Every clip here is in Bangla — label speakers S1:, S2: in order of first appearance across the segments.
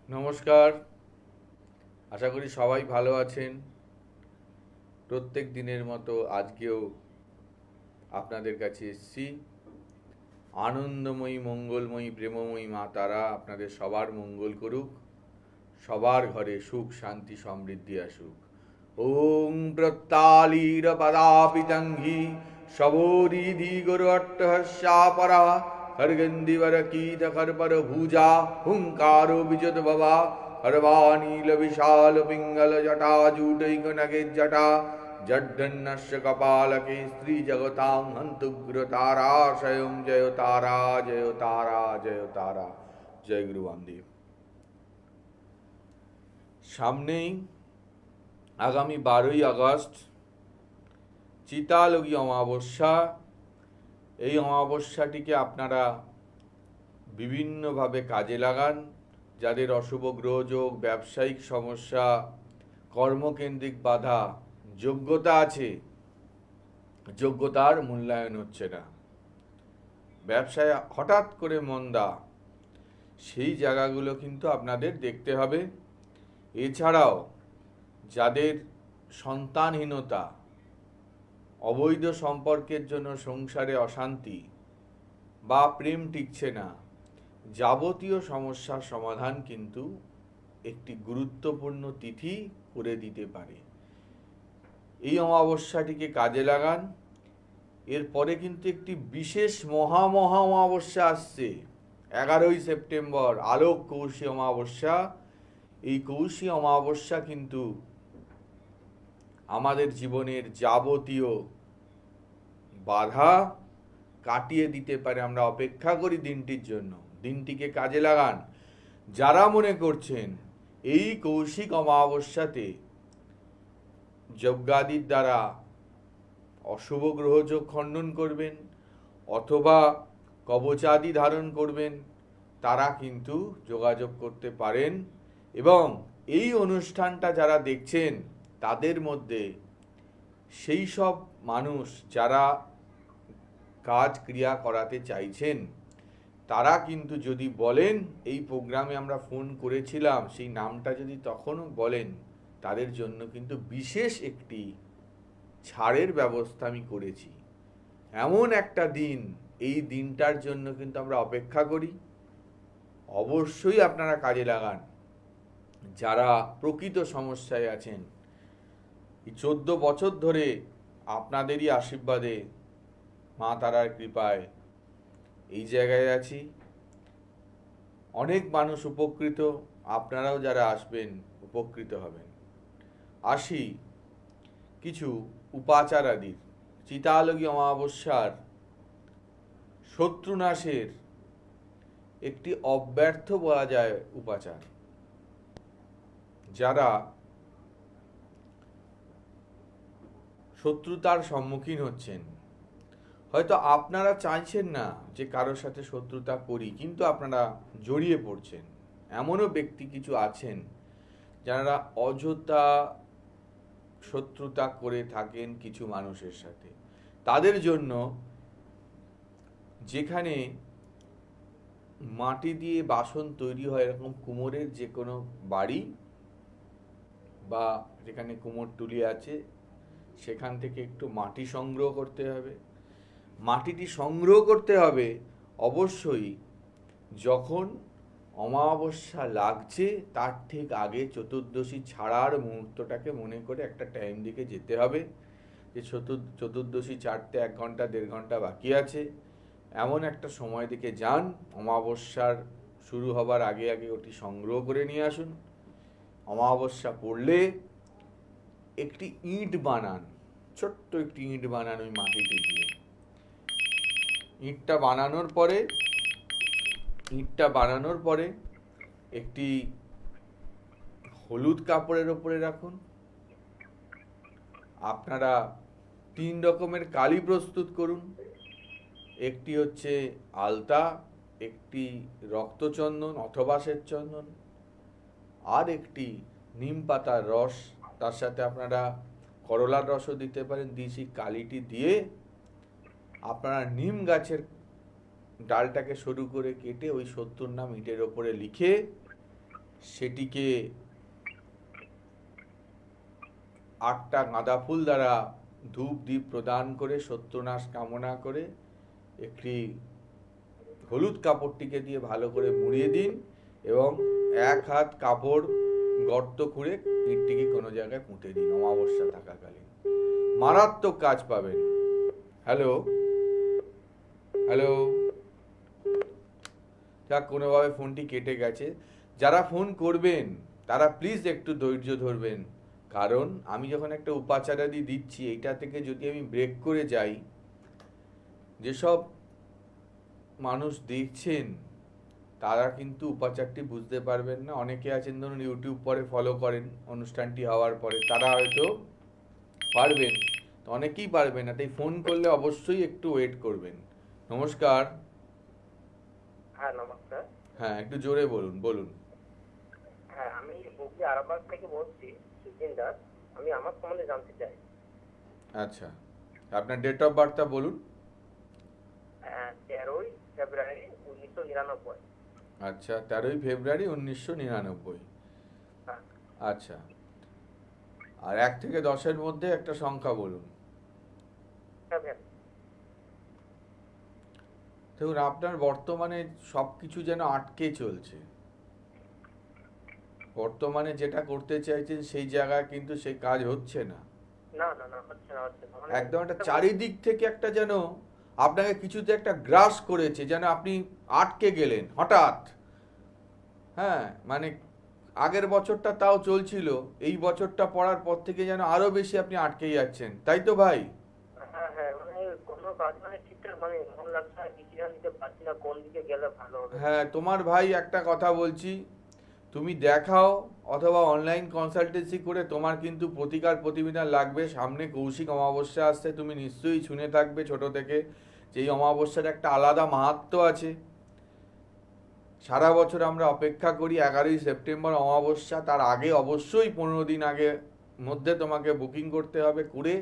S1: নমস্কার। আশা করি সবাই ভালো আছেন। প্রত্যেক দিনের মতো আজকেও আপনাদের কাছে এসেছি। আনন্দময়ী, মঙ্গলময়ী, প্রেমময়ী মা তারা আপনাদের সবার মঙ্গল করুক, সবার ঘরে সুখ শান্তি সমৃদ্ধি আসুক। ওং প্রত্যালীর পদাপিতঙ্গি শবোরিধি গুরু অট্টহস্যাপরা খর্গন্দিবর কীট খরপর ভুজা হুঙ্কারো বিজত বাবা হরবানীল বিশাল পিঙ্গল জটা জুটৈক নগে জটা জড্ডন্নস্য কপালকে স্ত্রী জগতাং হন্তুগ্র তারা স্বয়ং জয় তারা জয় তারা জয় তারা। জয় গুরু বামদেব। সামনেই আগামী 12ই আগস্ট চিতালগী অমাবস্যা। এই অমাবস্যাটিকে আপনারা বিভিন্নভাবে কাজে লাগান। যাদের অশুভ গ্রহযোগ, ব্যবসায়িক সমস্যা, কর্মকেন্দ্রিক বাধা, যোগ্যতা আছে, যোগ্যতার মূল্যায়ন হচ্ছে না, ব্যবসায় হঠাৎ করে মন্দা, সেই জায়গাগুলো কিন্তু আপনাদের দেখতে হবে। এছাড়াও যাদের সন্তানহীনতা, অবৈধ সম্পর্কের জন্য সংসারে অশান্তি বা প্রেম টিকছে না, যাবতীয় সমস্যার সমাধান কিন্তু একটি গুরুত্বপূর্ণ তিথি করে দিতে পারে। এই অমাবস্যাটিকে কাজে লাগান। এরপরে কিন্তু একটি বিশেষ মহা অমাবস্যা আসছে 11ই সেপ্টেম্বর, আলোক কৌশী অমাবস্যা। এই কৌশী অমাবস্যা কিন্তু আমাদের জীবনের যাবতীয় বাধা কাটিয়ে দিতে পারে। আমরা অপেক্ষা করি দিনটির জন্য, দিনটিকে কাজে লাগান। যারা মনে করছেন এই কৌশিক অমাবস্যাতে যজ্ঞাদির দ্বারা অশুভ গ্রহযোগ খণ্ডন করবেন অথবা কবচাদি ধারণ করবেন, তারা কিন্তু যোগাযোগ করতে পারেন। এবং এই অনুষ্ঠানটা যারা দেখছেন তাদের মধ্যে সেই সব মানুষ যারা কাজ ক্রিয়া করাতে চাইছেন, তারা কিন্তু যদি বলেন এই প্রোগ্রামে আমরা ফোন করেছিলাম, সেই নামটা যদি তখনও বলেন, তাদের জন্য কিন্তু বিশেষ একটি ছাড়ের ব্যবস্থা আমি করেছি। এমন একটা দিন, এই দিনটার জন্য কিন্তু আমরা অপেক্ষা করি। অবশ্যই আপনারা কাজে লাগান। যারা প্রকৃত সমস্যায় আছেন, এই 14 বছর ধরে আপনাদেরই আশীর্বাদে, মা তারার কৃপায় এই জায়গায় আছি। অনেক মানুষ উপকৃত, আপনারাও যারা আসবেন উপকৃত হবেন। আসি কিছু উপাচার আদির। চিতালগী অমাবস্যার শত্রুনাশের একটি অব্যর্থ বলা যায় উপাচার। যারা শত্রুতার সম্মুখীন হচ্ছেন, হয়তো আপনারা চাইছেন না যে কারোর সাথে শত্রুতা করি, কিন্তু আপনারা জড়িয়ে পড়ছেন। এমনও ব্যক্তি কিছু আছেন যারা অযথা শত্রুতা করে থাকেন কিছু মানুষের সাথে। তাদের জন্য যেখানে মাটি দিয়ে বাসন তৈরি হয়, এরকম কুমোরের যে কোনো বাড়ি বা যেখানে কুমোরটুলি আছে, সেখান থেকে একটু মাটি সংগ্রহ করতে হবে। মাটিটি সংগ্রহ করতে হবে অবশ্যই যখন অমাবস্যা লাগছে তার ঠিক আগে, চতুর্দশী ছাড়ার মুহূর্তটাকে মনে করে একটা টাইম দিকে যেতে হবে, যে চতুর্দশী ছাড়তে 1 ঘন্টা 1.5 ঘন্টা বাকি আছে। এমন একটা সময় দিকে যান, অমাবস্যার শুরু হবার আগে আগে ওটি সংগ্রহ করে নিয়ে আসুন। অমাবস্যা পড়লে একটি ইঁট বানান, ছোট্ট একটি ইঁট বানান ওই মাটিতে দিয়ে। ইঁটটা বানানোর পরে একটি হলুদ কাপড়ের ওপরে রাখুন। আপনারা 3 রকমের কালি প্রস্তুত করুন। একটি হচ্ছে আলতা, একটি রক্তচন্দন অথবা শ্বেতচন্দন, আর একটি নিম পাতার রস। তার সাথে আপনারা করলার রসও দিতে পারেন। দিয়েছি কালিটি দিয়ে আপনারা নিম গাছের ডালটাকে সরু করে কেটে ওই 70 নাম ইটের ওপরে লিখে সেটিকে 8টা গাঁদা ফুল দ্বারা ধূপ দ্বীপ প্রদান করে সত্যনাশ কামনা করে একটি হলুদ কাপড়টিকে দিয়ে ভালো করে মুড়িয়ে দিন এবং 1 হাত কাপড় গর্ত খুঁড়ে ইটটিকে কোনো জায়গায় পুঁতে দিন অমাবস্যা থাকাকালীন। মারাত্মক কাজ পাবেন। হ্যালো হ্যালো, যাক কোনোভাবে ফোনটি কেটে গেছে। যারা ফোন করবেন তারা প্লিজ একটু ধৈর্য ধরবেন, কারণ আমি যখন একটা উপাচারাদি দিচ্ছি এইটা থেকে যদি আমি ব্রেক করে যাই, যেসব মানুষ দেখছেন তারা কিন্তু উপাচারটি বুঝতে পারবেন না। অনেকে আছেন ধরুন ইউটিউব পরে ফলো করেন অনুষ্ঠানটি হওয়ার পরে, তারা হয়তো পারবেন, তো অনেকেই পারবেন না, তাই ফোন করলে অবশ্যই একটু ওয়েট করবেন। নমস্কার।
S2: হ্যাঁ নমস্কার।
S1: হ্যাঁ একটু জোরে বলুন বলুন।
S2: হ্যাঁ আমি হুগলি আরামবাগ থেকে বলছি, সুজিন দাস। আমি আমার সম্বন্ধে জানতে চাই।
S1: আচ্ছা, আপনার ডেট অফ বার্থটা বলুন।
S2: 13ই ফেব্রুয়ারি 1999।
S1: আচ্ছা, 13ই ফেব্রুয়ারি 1999।
S2: হ্যাঁ।
S1: আচ্ছা, আর 1 থেকে 10-এর মধ্যে একটা সংখ্যা বলুন।
S2: 7।
S1: দেখুন, আপনার বর্তমানে সবকিছু যেন আটকে চলছে। বর্তমানে যেটা করতে চাইছেন সেই জায়গায় কিন্তু সেই কাজ হচ্ছে না।
S2: না না না, হচ্ছে না হচ্ছে না।
S1: একদম একটা চারিদিক থেকে একটা যেন আপনাকে কিছুতে একটা গ্রাস করেছে, যেন আপনি আটকে গেলেন হঠাৎ। হ্যাঁ, মানে আগের বছরটা তাও চলছিল, এই বছরটা পড়ার পর থেকে যেন আরো বেশি আপনি আটকে যাচ্ছেন, তাই তো ভাই?
S2: হ্যাঁ হ্যাঁ, মানে কোনো কাজ ঠিকঠাক মন লাগছে না, ডিসিশন নিতে পারছি না কোন দিকে গেলে ভালো হবে।
S1: হ্যাঁ, তোমার ভাই একটা কথা বলছি, তুমি দেখাও অথবা অনলাইন কনসালটেন্সি করে তোমার কিন্তু প্রতিকার প্রতিবিধান লাগবে। সামনে কৌশিক অমাবস্যা আসছে, তুমি নিশ্চয়ই শুনে থাকবে ছোট থেকে যে এই অমাবস্যার একটা আলাদা মাহাত্ম্য আছে। সারা বছর আমরা অপেক্ষা করি 11ই সেপ্টেম্বর অমাবস্যা, তার আগে অবশ্যই 15 দিন আগে মধ্যে তোমাকে বুকিং করতে হবে। করে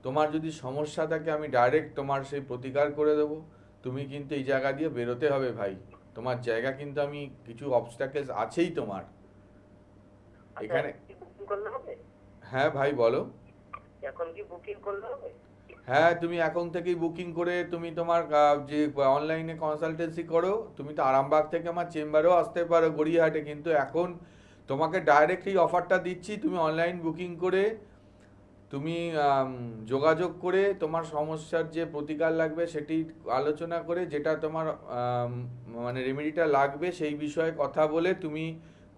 S1: তোমার যদি সমস্যা থাকে আমি ডাইরেক্ট তোমার সেই প্রতিকার করে দেবো। তুমি কিন্তু এই জায়গা দিয়ে বেরোতে হবে ভাই, তোমার জায়গা কিন্তু আমি কিছু অবস্টাকেলস আছেই তোমার এখানে।
S2: বুকিং করলে হবে?
S1: হ্যাঁ ভাই বলো।
S2: এখন কি বুকিং করলে হবে?
S1: হ্যাঁ, তুমি এখন থেকেই বুকিং করে তুমি তোমার যে অনলাইনে কনসালটেন্সি করো, তুমি তো আরামবাগ থেকে আমার চেম্বারেও আসতে পারো গড়িয়াহাটে, কিন্তু এখন তোমাকে ডাইরেক্ট এই অফারটা দিচ্ছি, তুমি অনলাইন বুকিং করে তুমি যোগাযোগ করে তোমার সমস্যার যে প্রতিকার লাগবে সেটি আলোচনা করে, যেটা তোমার মানে রেমেডিটা লাগবে সেই বিষয়ে কথা বলে তুমি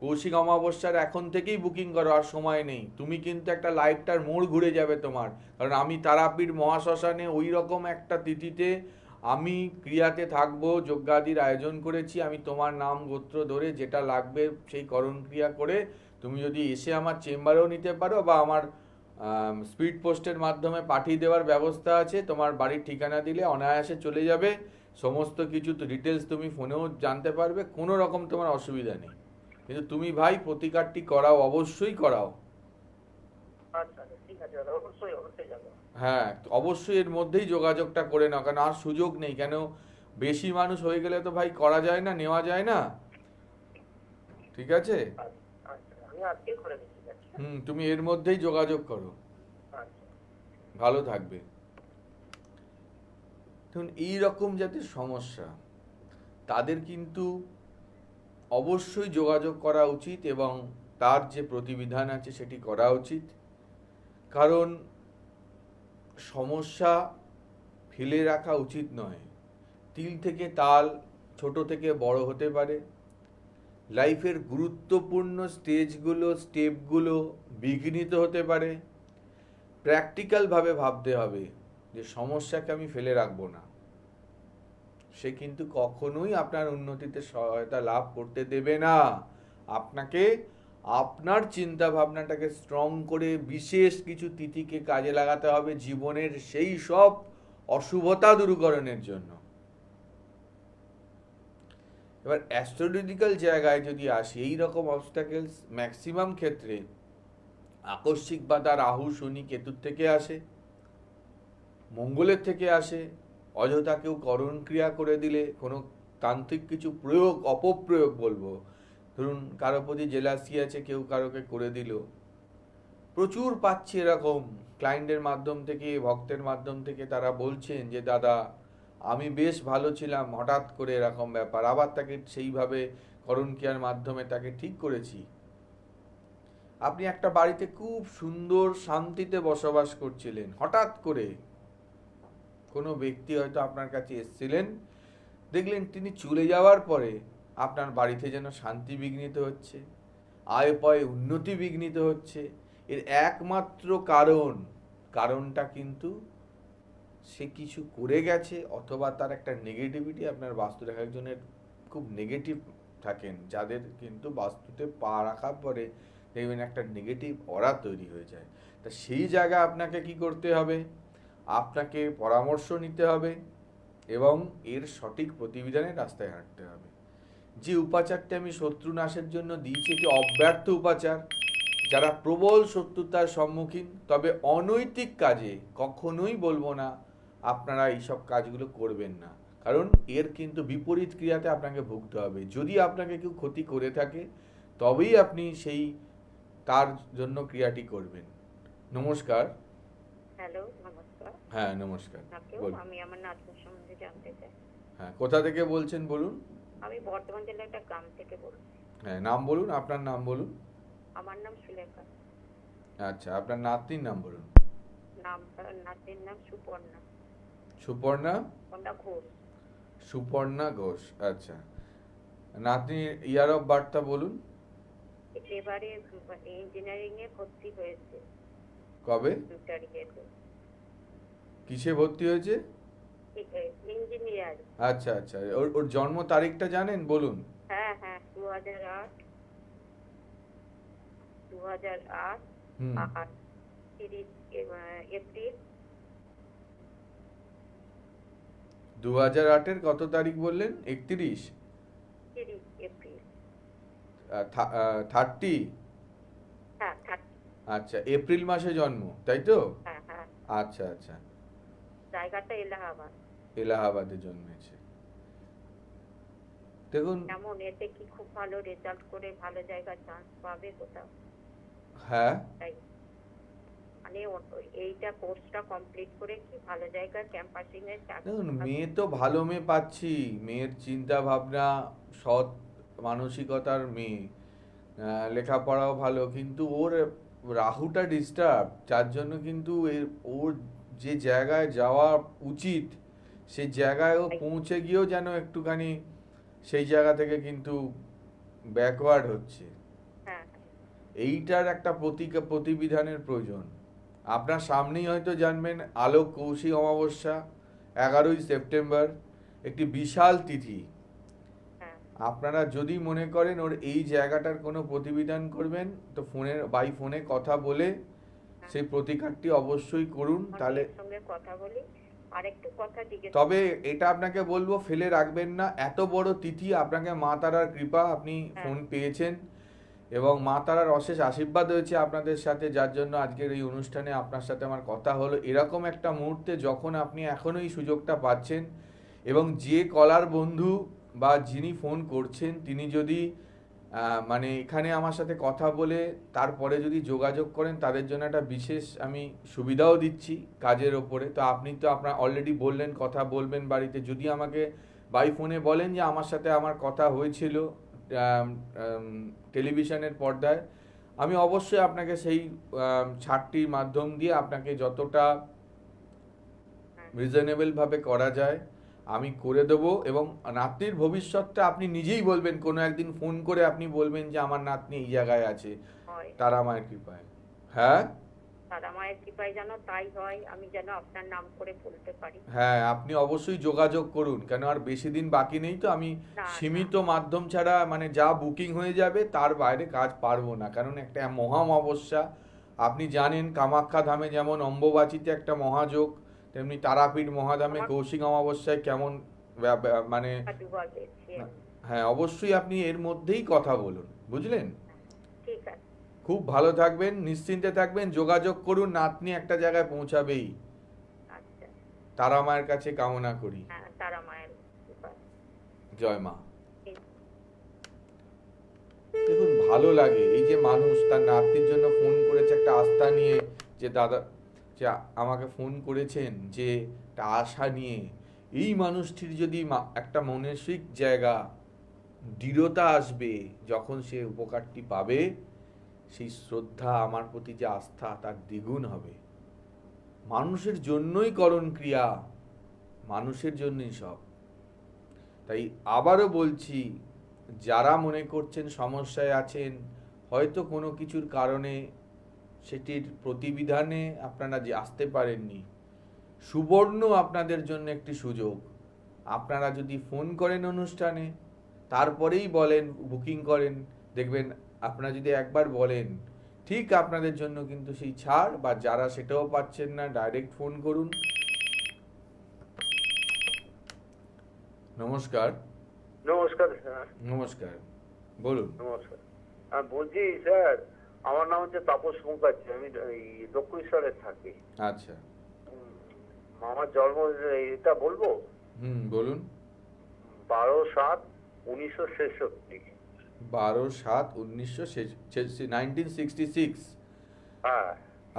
S1: কৌশিক অমাবস্যার এখন থেকেই বুকিং করো। আর সময় নেই, তুমি কিন্তু একটা লাইফটার মোড় ঘুরে যাবে তোমার। কারণ আমি তারাপীঠ মহাশ্মশানে ওই রকম একটা তিথিতে আমি ক্রিয়াতে থাকবো, যজ্ঞাদির আয়োজন করেছি। আমি তোমার নাম গোত্র ধরে যেটা লাগবে সেই করণ ক্রিয়া করে তুমি যদি এসে আমার চেম্বারেও নিতে পারো, বা আমার স্পিড পোস্টের মাধ্যমে পাঠিয়ে দেওয়ার ব্যবস্থা আছে। তোমার বাড়ির ঠিকানা দিলে অনায়াসে চলে যাবে, সমস্ত কিছু তো ডিটেলস তুমি ফোনেও জানতে পারবে, কোনো রকম তোমার অসুবিধা নেই। কিন্তু তুমি ভাই প্রতিকারটি করাও, অবশ্যই করাও।
S2: আচ্ছা ঠিক আছে, অবশ্যই অবশ্যই যাবো।
S1: হ্যাঁ, অবশ্যই এর মধ্যেই যোগাযোগটা করে নাও, কারণ আর সুযোগ নেই। কেন, বেশি মানুষ হয়ে গেলে তো ভাই করা যায় না, নেওয়া যায় না। ঠিক আছে?
S2: আচ্ছা, আমি আজকে করে দিচ্ছি।
S1: তুমি এর মধ্যেই যোগাযোগ করো।
S2: আচ্ছা,
S1: ভালো থাকবে। দেখুন, এইরকম যাদের সমস্যা তাদের কিন্তু অবশ্যই যোগাযোগ করা উচিত এবং তার যে প্রতিবিধান আছে সেটি করা উচিত। কারণ সমস্যা ফেলে রাখা উচিত নয়। তিল থেকে তাল, ছোট থেকে বড় হতে পারে। লাইফের গুরুত্বপূর্ণ স্টেপগুলো বিঘ্নিত হতে পারে। প্র্যাকটিক্যালভাবে ভাবতে হবে যে সমস্যাকে আমি ফেলে রাখবো না। সে কিন্তু কখনোই আপনার উন্নতিতে সহায়তা লাভ করতে দেবে না। আপনাকে আপনার চিন্তা ভাবনাটাকে স্ট্রং করে বিশেষ কিছু তিথিকে কাজে লাগাতে হবে জীবনের সেই সব অশুভতা দূরীকরণের জন্য। এবার অ্যাস্ট্রোলজিক্যাল জায়গায় যদি আসি, এই রকম অবস্টাকেলস ম্যাক্সিমাম ক্ষেত্রে আকস্মিক বাধা রাহু শনি কেতুর থেকে আসে, মঙ্গলের থেকে আসে। অযথা কেউ করণ ক্রিয়া করে দিলে, কোনো তান্ত্রিক কিছু প্রয়োগ অপপ্রয়োগ বলবো, ধরুন কারো প্রতি জেলাসি আছে, কেউ কারোকে করে দিল, প্রচুর পাচ্ছি এরকম ক্লায়েন্টের মাধ্যম থেকে, ভক্তের মাধ্যম থেকে। তারা বলছেন যে দাদা আমি বেশ ভালো ছিলাম, হঠাৎ করে এরকম ব্যাপার, আবার তাকে সেইভাবে করণ ক্রিয়ার মাধ্যমে তাকে ঠিক করেছি। আপনি একটা বাড়িতে খুব সুন্দর শান্তিতে বসবাস করছিলেন, হঠাৎ করে কোনো ব্যক্তি হয়তো আপনার কাছে এসেছিলেন, দেখলেন তিনি চলে যাওয়ার পরে আপনার বাড়িতে যেন শান্তি বিঘ্নিত হচ্ছে, আয় পায় উন্নতি বিঘ্নিত হচ্ছে। এর একমাত্র কারণটা কিন্তু সে কিছু করে গেছে, অথবা তার একটা নেগেটিভিটি। আপনার বাস্তু রেখা একজনের খুব নেগেটিভ থাকেন, যাদের কিন্তু বাস্তুতে পা রাখার পরে দেখবেন একটা নেগেটিভ অরা তৈরি হয়ে যায়। তা সেই জায়গা আপনাকে কি করতে হবে? আপনাকে পরামর্শ নিতে হবে এবং এর সঠিক প্রতিবিধানের রাস্তায় হাঁটতে হবে। যে উপাচারটি আমি শত্রু নাশের জন্য দিয়েছি, এটি অব্যর্থ উপাচার। যারা প্রবল শত্রুতার সম্মুখীন, তবে অনৈতিক কাজে কখনোই বলবো না আপনারা এইসব কাজগুলো করবেন না, কারণ এর কিন্তু বিপরীত ক্রিয়াতে আপনাকে ভুগতে হবে। যদি আপনাকে কেউ ক্ষতি করে থাকে তবেই আপনি সেই তার জন্য ক্রিয়াটি করবেন। নমস্কার।
S2: হ্যালো, নমস্কার।
S1: হ্যাঁ নমস্কার, বলুন।
S2: আমি আমার নাতনির সম্বন্ধে জানতে চাই।
S1: হ্যাঁ, কোথা থেকে বলছেন বলুন?
S2: আমি বর্ধমান জেলার একটা গ্রাম থেকে বলছি।
S1: হ্যাঁ, নাম বলুন, আপনার নাম বলুন।
S2: আমার নাম সুলেখা।
S1: আচ্ছা, আপনার নাতনির নাম বলুন।
S2: নাতনির নাম সুপর্ণা।
S1: সুপর্ণা?
S2: সুপর্ণা ঘোষ।
S1: সুপর্ণা ঘোষ, আচ্ছা। নাতনির ইয়ার অফ বার্থটা বলুন।
S2: এবারে ইঞ্জিনিয়ারিং এ ভর্তি হয়েছে।
S1: কবে? কিসে ভর্তি হয়েছে?
S2: ইঞ্জিনিয়ার।
S1: আচ্ছা আচ্ছা, ওর ওর জন্ম তারিখটা জানেন? বলুন।
S2: হ্যাঁ হ্যাঁ, 2008
S1: হুম।
S2: 30 এপ্রিল।
S1: 2008-এর কত তারিখ বললেন? 31?
S2: 30 এপ্রিল।
S1: 30?
S2: হ্যাঁ 30।
S1: আচ্ছা, এপ্রিল মাসে জন্ম, তাই তো?
S2: হ্যাঁ হ্যাঁ।
S1: আচ্ছা আচ্ছা।
S2: জায়গাটা এলাহাবাদ।
S1: এলাহাবাদে জন্মেছে। দেখুন,
S2: কেমন, এতে কি খুব ভালো রেজাল্ট করে ভালো জায়গায় চান্স পাবে কোথাও?
S1: হ্যাঁ,
S2: তাই মানে এইটা কোর্সটা কমপ্লিট করে কি ভালো জায়গায় ক্যাম্পাসিং এ
S1: দেখুন মেয়ে তো ভালো মেয়ে পাচ্ছি, মেয়ের চিন্তা ভাবনা, সৎ মানসিকতার মেয়ে, লেখাপড়াও ভালো, কিন্তু ওর রাহুটা ডিস্টার্ব, যার জন্য কিন্তু ওর যে জায়গায় যাওয়া উচিত সেই জায়গায় ও পৌঁছে গিয়েও যেন একটুখানি সেই জায়গা থেকে কিন্তু ব্যাকওয়ার্ড হচ্ছে।
S2: হ্যাঁ।
S1: এইটার একটা প্রতিবিধানের প্রয়োজন। আপনার সামনেই হয়তো জানবেন, আলোক কৌশিক অমাবস্যা 11ই সেপ্টেম্বর, একটি বিশাল তিথি।
S2: হ্যাঁ।
S1: আপনারা যদি মনে করেন ওর এই জায়গাটার কোনো প্রতিবিধান করবেন, তো বাই ফোনে কথা বলে সেই প্রতিকারটি অবশ্যই করুন। তাহলে
S2: সঙ্গে কথা বলি। আরেকটু কথা জিজ্ঞেস,
S1: তবে এটা আপনাকে বলবো, ফেলে রাখবেন না, এত বড় তিথি, আপনাকে মা তারার কৃপা, আপনি ফোন পেয়েছেন এবং মা তারার অশেষ আশীর্বাদ হয়েছে আপনাদের সাথে, যার জন্য আজকের এই অনুষ্ঠানে আপনার সাথে আমার কথা হলো। এরকম একটা মুহূর্তে যখন আপনি এখনো এই সুযোগটা পাচ্ছেন, এবং যে কলার বন্ধু বা যিনি ফোন করছেন তিনি যদি মানে এখানে আমার সাথে কথা বলে তারপরে যদি যোগাযোগ করেন, তাদের জন্য একটা বিশেষ আমি সুবিধাও দিচ্ছি কাজের ওপরে। তো আপনি তো আপনার অলরেডি বললেন কথা বলবেন বাড়িতে, যদি আমাকে বাই ফোনে বলেন যে আমার সাথে আমার কথা হয়েছিল টেলিভিশনের পর্দায়, আমি অবশ্যই আপনাকে সেই ছাড়টির মাধ্যম দিয়ে আপনাকে যতটা রিজনেবল ভাবে করা যায় আমি করে দেবো। এবং নাতনির ভবিষ্যৎটা আপনি নিজেই বলবেন, কোনো একদিন ফোন করে আপনি বলবেন যে আমার নাতনি এই জায়গায় আছে তারা মায়ের কৃপায়। হ্যাঁ,
S2: তারা মায়ের কৃপায় যেন তাই হয়, আমি যেন আপনার নাম করে বলতে পারি।
S1: হ্যাঁ, আপনি অবশ্যই যোগাযোগ করুন, কেন আর বেশি দিন বাকি নেই তো। আমি সীমিত মাধ্যম ছাড়া মানে যা বুকিং হয়ে যাবে তার বাইরে কাজ পারবো না, কারণ একটা মহা অমাবস্যা। আপনি জানেন কামাখ্যা ধামে যেমন অম্বুবাচীতে একটা মহাযোগ, তেমনি তারাপীঠ মহাধামে কৌশিক অমাবস্যায় কেমন মানে, হ্যাঁ অবশ্যই আপনি এর মধ্যেই কথা বলুন, বুঝলেন?
S2: ঠিক আছে,
S1: খুব ভালো থাকবেন, নিশ্চিন্তে থাকবেন, যোগাযোগ করুন, নাতনি একটা জায়গায় পৌঁছাবেই।
S2: আচ্ছা,
S1: তারা মায়ের কাছে কামনা করি।
S2: হ্যাঁ, তারা মায়ের কৃপা।
S1: জয় মা। ভালো লাগে, এই যে মানুষ তার নাতির জন্য ফোন করেছে একটা আস্থা নিয়ে, যে দাদা যে আমাকে ফোন করেছেন যে একটা আশা নিয়ে, এই মানুষটির যদি একটা মানসিক জায়গা দৃঢ়তা আসবে, যখন সে উপকারটি পাবে, সেই শ্রদ্ধা আমার প্রতি যে আস্থা তার দ্বিগুণ হবে। মানুষের জন্যই করণ ক্রিয়া, মানুষের জন্যই সব। তাই আবারও বলছি, যারা মনে করছেন সমস্যায় আছেন, হয়তো কোনো কিছুর কারণে সেটির প্রতিবিধানে আপনারা যে আসতে পারেননি, সুবর্ণ আপনাদের জন্য একটি সুযোগ। আপনারা যদি ফোন করেন অনুষ্ঠানে, তারপরেই বলেন, বুকিং করেন, দেখবেন আপনারা যদি একবার বলেন, ঠিক আপনাদের জন্য কিন্তু সেই ছাড়, বা যারা সেটাও পাচ্ছেন না, ডাইরেক্ট ফোন করুন। নমস্কার।
S2: নমস্কার স্যার।
S1: নমস্কার, বলুন।
S2: নমস্কার। বলছি স্যার, আমার নাম হচ্ছে তাপস মুখার্জি, আমি এই দক্ষিণেশ্বরে থাকি।
S1: আচ্ছা।
S2: আমার জন্ম এটা বলবো?
S1: বলুন।
S2: 12/7/1966।
S1: 12/7/1966।
S2: হ্যাঁ।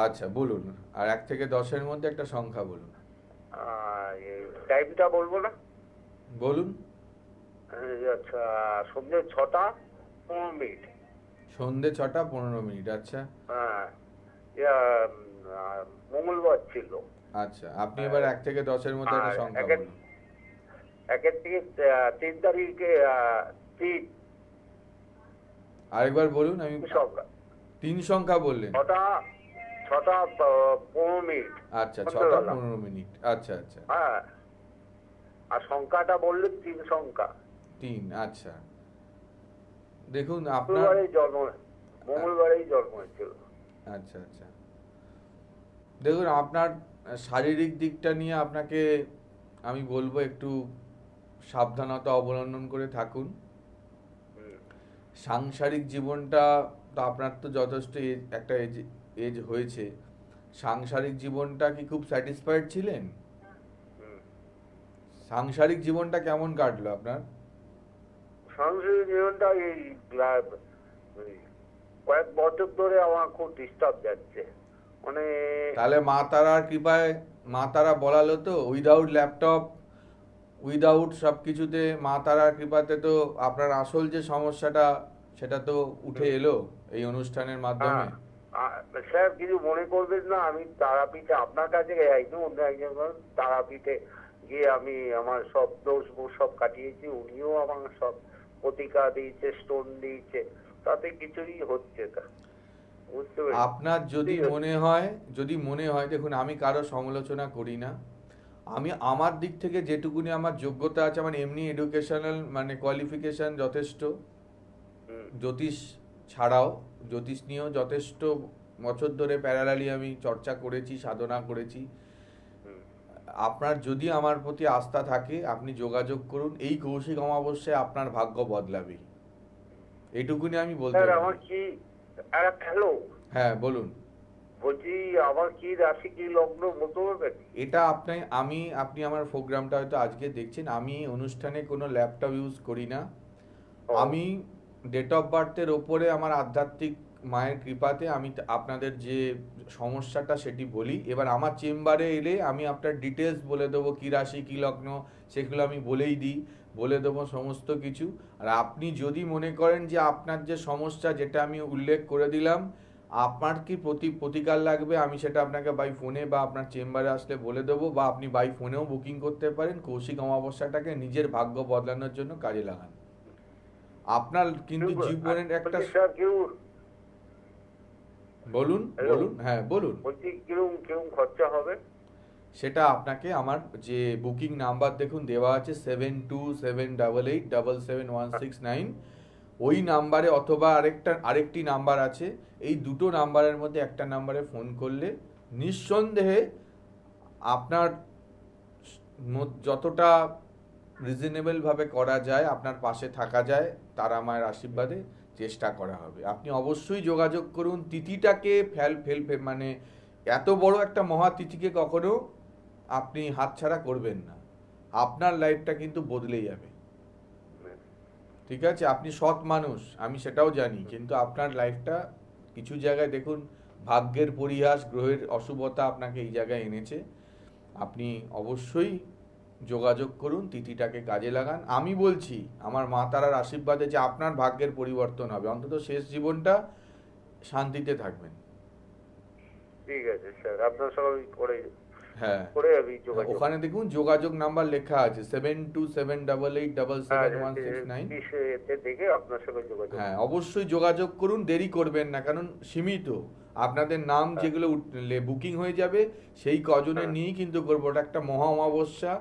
S1: আচ্ছা, বলুন। আর 1 থেকে 10-এর মধ্যে একটা সংখ্যা বলুন।
S2: টাইমটা বলবো না?
S1: বলুন।
S2: আচ্ছা, সন্ধ্যে 6টা 15 মিনিট।
S1: সন্ধ্যে 6টা 15 মিনিট। আচ্ছা।
S2: হ্যাঁ, মঙ্গলবার ছিল।
S1: আচ্ছা, আপনি এবার 1 থেকে 10-এর মধ্যে একটা সংখ্যা বলুন।
S2: 1 থেকে 3 তারিখে 3
S1: আরেকবার বলুন। আমি
S2: সংখ্যা
S1: 3 সংখ্যা বললেন।
S2: 6টা 15 মিনিট।
S1: আচ্ছা, 6টা 15 মিনিট। আচ্ছা আচ্ছা।
S2: হ্যাঁ, আর সংখ্যাটা বললেন 3 সংখ্যা।
S1: 3। আচ্ছা, দেখুন আপনার
S2: মঙ্গলবারেই জন্ম হয়েছিল।
S1: আচ্ছা আচ্ছা, দেখুন আপনার শারীরিক দিকটা নিয়ে আপনাকে আমি বলবো একটু সাবধানতা অবলম্বন করে থাকুন। সাংসারিক জীবনটা তো আপনার তো যথেষ্ট একটা এজ হয়েছে, সাংসারিক জীবনটা কি খুব স্যাটিসফাইড ছিলেন? সাংসারিক জীবনটা কেমন কাটলো আপনার?
S2: সাংসারিক জীবনটা এই কয়েক বছর ধরে আমার খুব ডিস্টার্ব যাচ্ছে, মানে।
S1: তাহলে মা তারার কৃপায়, মা তারা বলালো তো, উইদাউট ল্যাপটপ, উইদাউট সব কিছুতে মা তারার কৃপাতে তো আপনার আসল যে সমস্যাটা সেটা তো উঠে এলো এই অনুষ্ঠানের মাধ্যমে।
S2: স্যার, কিছু মনে করবেন না, আমি তারাপীঠে আপনার কাছে যাইনি, অন্য একজন তারাপীঠে গিয়ে আমি আমার সব দোষ সব কাটিয়েছি। উনিও আমার সব প্রতিকার দিয়েছে, স্টোন দিয়েছে, তাতে কিছুই হচ্ছে না, বুঝতে পেরেছি।
S1: আপনার যদি মনে হয় দেখুন, আমি কারো সমালোচনা করি না, আমি আমার দিক থেকে যেটুকুনি আমার যোগ্যতা আছে, আমার এমনি এডুকেশনাল মানে কোয়ালিফিকেশন যথেষ্ট, জ্যোতিষ ছাড়াও জ্যোতিষ নিয়েও যথেষ্ট বছর ধরে প্যারালালি আমি চর্চা করেছি, সাধনা করেছি। আপনার যদি আমার প্রতি আস্থা থাকে, আপনি যোগাযোগ করুন। এই কৌশিক অমাবস্যায় আপনার ভাগ্য বদলাবে, এইটুকুনি আমি বলতে পারি।
S2: আমার কি হ্যালো?
S1: হ্যাঁ, বলুন।
S2: বলছি, আমার কি রাশি কি লগ্ন বলতে পারবেন?
S1: এটা আপনি আমার প্রোগ্রামটা হয়তো আজকে দেখছেন, আমি অনুষ্ঠানে কোনো ল্যাপটপ ইউজ করি না। আমি ডেট অফ বার্থের ওপরে আমার আধ্যাত্মিক মায়ের কৃপাতে আমি আপনাদের যে সমস্যাটা সেটি বলি। এবার আমার চেম্বারে এলে আমি আপনার ডিটেলস বলে দেবো, কী রাশি কী লগ্ন সেগুলো আমি বলেই দিই, বলে দেবো সমস্ত কিছু। আর আপনি যদি মনে করেন যে আপনার যে সমস্যা যেটা আমি উল্লেখ করে দিলাম, আপনার কি প্রতিকার লাগবে, আমি সেটা আপনাকে বাই ফোনে বা আপনার চেম্বারে আসলে বলে দেবো, বা আপনি বাই ফোনেও বুকিং করতে পারেন। কৌশিক অমাবস্যাটাকে নিজের ভাগ্য বদলানোর জন্য কাজে লাগান। আপনার কিন্তু জীবনের একটা বলুন। হ্যাঁ, বলুন।
S2: বলছি, কিরকম খরচা হবে?
S1: সেটা আপনাকে আমার যে বুকিং নাম্বার দেখুন দেওয়া আছে 7278877169, ওই নাম্বারে, অথবা আরেকটি নাম্বার আছে, এই দুটো নাম্বারের মধ্যে একটা নাম্বারে ফোন করলে নিঃসন্দেহে আপনার যতটা রিজনেবলভাবে করা যায়, আপনার পাশে থাকা যায়, তারা মায়ের আশীর্বাদে চেষ্টা করা হবে। আপনি অবশ্যই যোগাযোগ করুন। তিথিটাকে মানে এত বড় একটা মহাতিথিকে কখনো আপনি হাতছাড়া করবেন না, আপনার লাইফটা কিন্তু বদলে যাবে। ঠিক আছে, আপনি সৎ মানুষ, আমি সেটাও জানি, কিন্তু আপনার লাইফটা কিছু জায়গায় দেখুন ভাগ্যের পরিহাস, গ্রহের অশুভতা আপনাকে এই জায়গায় এনেছে। আপনি অবশ্যই যোগাযোগ করুন, তিথিটাকে কাজে লাগান। আমি বলছি আমার মা তারার আশীর্বাদে যে আপনার ভাগ্যের পরিবর্তন হবে, অন্তত শেষ জীবনটা শান্তিতে থাকবেন।
S2: ঠিক আছে স্যার, আপনার সঙ্গে
S1: হ্যাঁ,
S2: করে আমি যোগাযোগ।
S1: ওখানে দেখুন যোগাযোগ নাম্বার লেখা আছে 7278887716
S2: এতে দেখে আপনার সঙ্গে যোগাযোগ।
S1: হ্যাঁ, অবশ্যই যোগাযোগ করুন, দেরি করবেন না, কারণ সীমিত আপনাদের নাম
S2: হ্যাঁ।
S1: যেগুলো বুকিং হয়ে যাবে সেই কজনের
S2: হ্যাঁ।
S1: নিয়েই কিন্তু করবো। ওটা একটা মহা অমাবস্যা।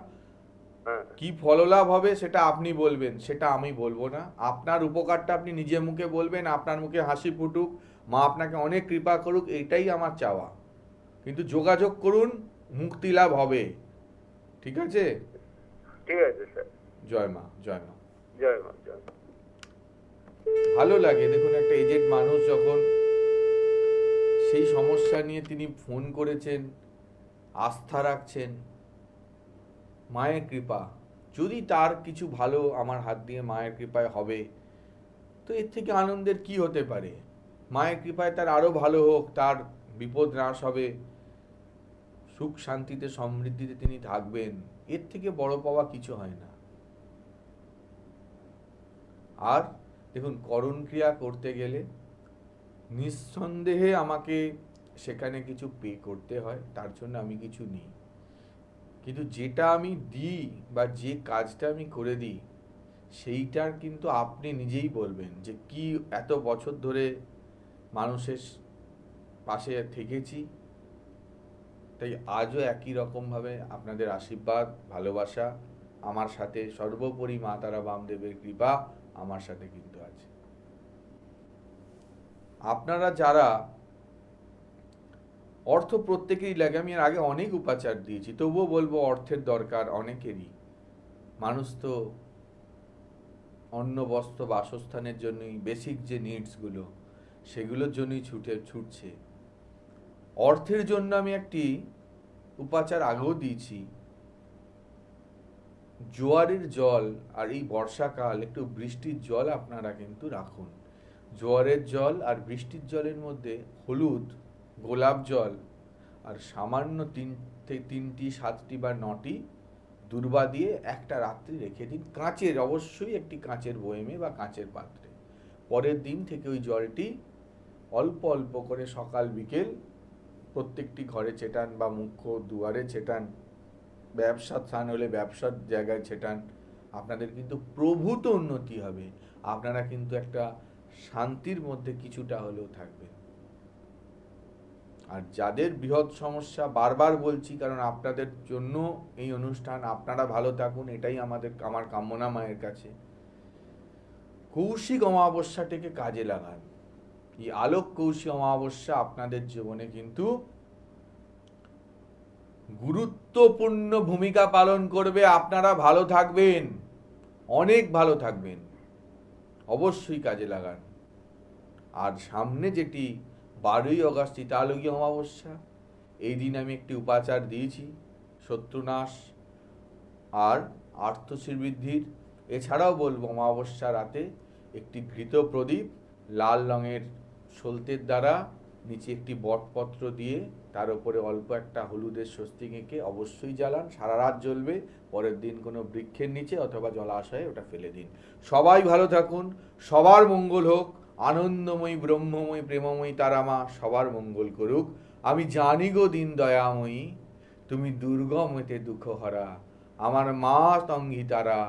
S2: হ্যাঁ।
S1: কি ফললাভ হবে সেটা আপনি বলবেন, সেটা আমি বলবো না। আপনার উপকারটা আপনি নিজে মুখে বলবেন, আপনার মুখে হাসি ফুটুক, মা আপনাকে অনেক কৃপা করুক, এটাই আমার চাওয়া। কিন্তু যোগাযোগ করুন, মুক্তি লাভ হবে। ঠিক আছে?
S2: ঠিক আছে স্যার।
S1: জয় মা, জয় মা।
S2: জয় মা, জয় মা।
S1: ভালো লাগে দেখুন, একটা এজেড মানুষ যখন সেই সমস্যা নিয়ে তিনি ফোন করেছেন, আস্থা রাখছেন, মায়ের কৃপা, যদি তার কিছু ভালো আমার হাত দিয়ে মায়ের কৃপায় হবে, তো এর থেকে আনন্দের কি হতে পারে? মায়ের কৃপায় তার আরো ভালো হোক, তার বিপদ হ্রাস হবে, সুখ শান্তিতে সমৃদ্ধিতে তিনি থাকবেন, এর থেকে বড় পাওয়া কিছু হয় না। আর দেখুন, করণ ক্রিয়া করতে গেলে নিঃসন্দেহে আমাকে সেখানে কিছু পে করতে হয়, তার জন্য আমি কিছু নিই। কিন্তু যেটা আমি দিই বা যে কাজটা আমি করে দিই, সেইটার কিন্তু আপনি নিজেই বলবেন যে কি এত বছর ধরে মানুষের পাশে থেকেছি, তাই আজও একই রকমভাবে আপনাদের আশীর্বাদ, ভালোবাসা আমার সাথে, সর্বোপরি মা তারা বামদেবের কৃপা আমার সাথে কিন্তু আছে। আপনারা যারা অর্থ প্রত্যেকেরই লাগে, আমি এর আগে অনেক উপাচার দিয়েছি, তবুও বলবো অর্থের দরকার অনেকেরই। মানুষ তো অন্ন বস্ত্র বাসস্থানের জন্যই, বেসিক যে নিডসগুলো সেগুলোর জন্যই ছুটছে। অর্থের জন্য আমি একটি উপাচার আগেও দিয়েছি। জোয়ারের জল আর এই বর্ষাকাল, একটু বৃষ্টির জল আপনারা কিন্তু রাখুন। জোয়ারের জল আর বৃষ্টির জলের মধ্যে হলুদ, গোলাপ জল আর সামান্য 3টি 7টি বা 9টি দূর্বা দিয়ে একটা রাত্রি রেখে দিন, কাঁচের, অবশ্যই একটি কাঁচের বয়মে বা কাঁচের পাত্রে। পরের দিন থেকে ওই জলটি অল্প অল্প করে সকাল বিকেল প্রত্যেকটি ঘরে ছেটান বা মুখ্য দুয়ারে ছেটান, ব্যবসার স্থান হলে ব্যবসার জায়গায় ছেটান। আপনাদের কিন্তু প্রভূত উন্নতি হবে, আপনারা কিন্তু একটা শান্তির মধ্যে কিছুটা হলেও থাকবেন। আর যাদের বৃহৎ সমস্যা, বারবার বলছি কারণ আপনাদের জন্য এই অনুষ্ঠান, আপনারা ভালো থাকুন, এটাই আমার কামনা মায়ের কাছে। কৌশিক অমাবস্যাটিকে কাজে লাগান। এই আলোক কৌশিক অমাবস্যা আপনাদের জীবনে কিন্তু গুরুত্বপূর্ণ ভূমিকা পালন করবে। আপনারা ভালো থাকবেন, অনেক ভালো থাকবেন, অবশ্যই কাজে লাগান। আর সামনে যেটি 12ই আগস্ট চিতালগী অমাবস্যা, এই দিন আমি একটি উপাচার দিয়েছি শত্রুনাশ আর আর্থশ্রীবৃদ্ধির। এছাড়াও বলবো অমাবস্যা রাতে একটি ঘৃত প্রদীপ লাল রঙের সলতের দ্বারা নিচে একটি বটপত্র দিয়ে তার উপরে অল্প একটা হলুদের স্বস্তিক এঁকে অবশ্যই জ্বালান, সারা রাত জ্বলবে। পরের দিন কোনো বৃক্ষের নিচে অথবা জলাশয়ে ওটা ফেলে দিন। সবাই ভালো থাকুন, সবার মঙ্গল হোক। আনন্দময়ী, ব্রহ্মময়ী, প্রেমময়ী তারা মা সবার মঙ্গল করুক। আমি জানি গো দিন দয়াময়ী, তুমি দুর্গম হইতে দুঃখ হরা। আমার মা তঙ্গি তারা,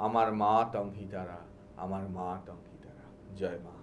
S1: আমার মা তঙ্গি তারা, আমার মা তঙ্গি তারা। জয় মা।